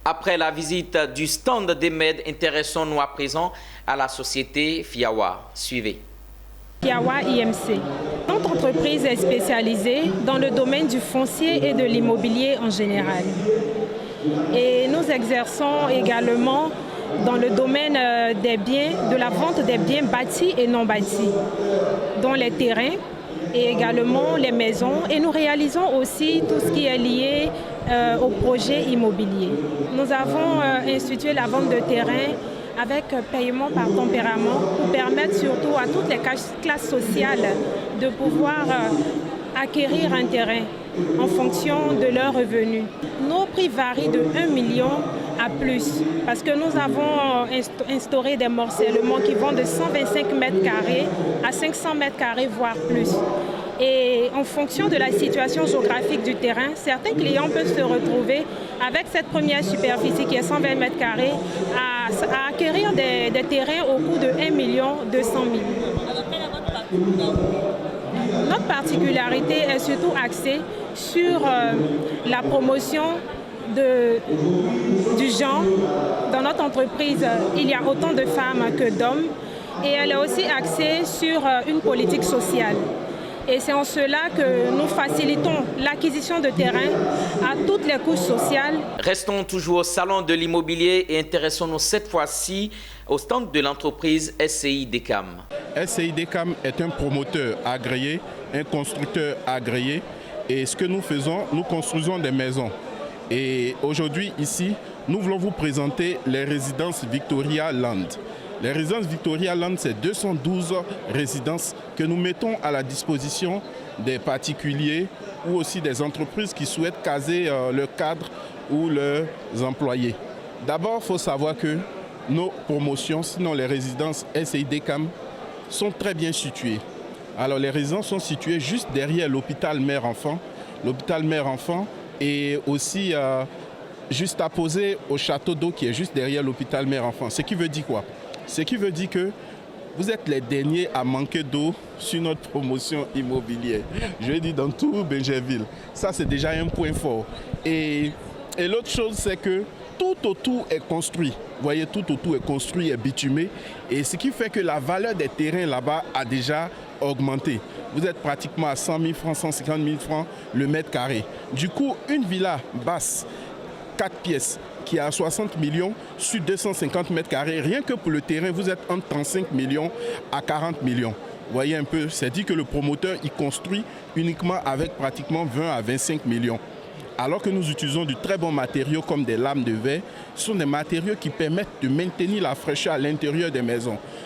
Après la visite du stand d'Emed, intéressons-nous à présent à la société Fiawa. Suivez. Fiawa IMC. Notre entreprise est spécialisée dans le domaine du foncier et de l'immobilier en général. Et nous exerçons également dans le domaine des biens, de la vente des biens bâtis et non bâtis, dont les terrains et également les maisons. Et nous réalisons aussi tout ce qui est lié au projet immobilier. Nous avons institué la vente de terrain avec paiement par tempérament pour permettre surtout à toutes les classes sociales de pouvoir acquérir un terrain en fonction de leurs revenus. Nos prix varient de 1 million à plus parce que nous avons instauré des morcellements qui vont de 125 mètres carrés à 500 mètres carrés, voire plus. Et en fonction de la situation géographique du terrain, certains clients peuvent se retrouver avec cette première superficie qui est 120 mètres carrés à acquérir des terrains au coût de 1 200 000. Notre particularité est surtout axée sur la promotion du genre. Dans notre entreprise, il y a autant de femmes que d'hommes et elle est aussi axée sur une politique sociale. Et c'est en cela que nous facilitons l'acquisition de terrain à toutes les couches sociales. Restons toujours au salon de l'immobilier et intéressons-nous cette fois-ci au stand de l'entreprise SCI Decam. SCI Decam est un promoteur agréé, un constructeur agréé. Et ce que nous faisons, nous construisons des maisons. Et aujourd'hui, ici, nous voulons vous présenter les résidences Victoria Land. Les résidences Victoria Land, c'est 212 résidences que nous mettons à la disposition des particuliers ou aussi des entreprises qui souhaitent caser leur cadre ou leurs employés. D'abord, il faut savoir que nos promotions, sinon les résidences SCI Decam, sont très bien situées. Alors les résidences sont situées juste derrière l'hôpital mère-enfant. L'hôpital mère-enfant est aussi juste apposé au château d'eau qui est juste derrière l'hôpital mère-enfant. Ce qui veut dire quoi? Ce qui veut dire que vous êtes les derniers à manquer d'eau sur notre promotion immobilière. Je dis dans tout Benjerville. Ça, c'est déjà un point fort. Et l'autre chose, c'est que tout autour est construit. Vous voyez, tout autour est construit et bitumé. Et ce qui fait que la valeur des terrains là-bas a déjà augmenté. Vous êtes pratiquement à 100 000 francs, 150 000 francs le mètre carré. Du coup, une villa basse, 4 pièces, qui est à 60 millions sur 250 mètres carrés, rien que pour le terrain, vous êtes entre 35 millions à 40 millions. Vous voyez un peu, c'est dit que le promoteur, il construit uniquement avec pratiquement 20 à 25 millions. Alors que nous utilisons du très bon matériau comme des lames de verre, ce sont des matériaux qui permettent de maintenir la fraîcheur à l'intérieur des maisons.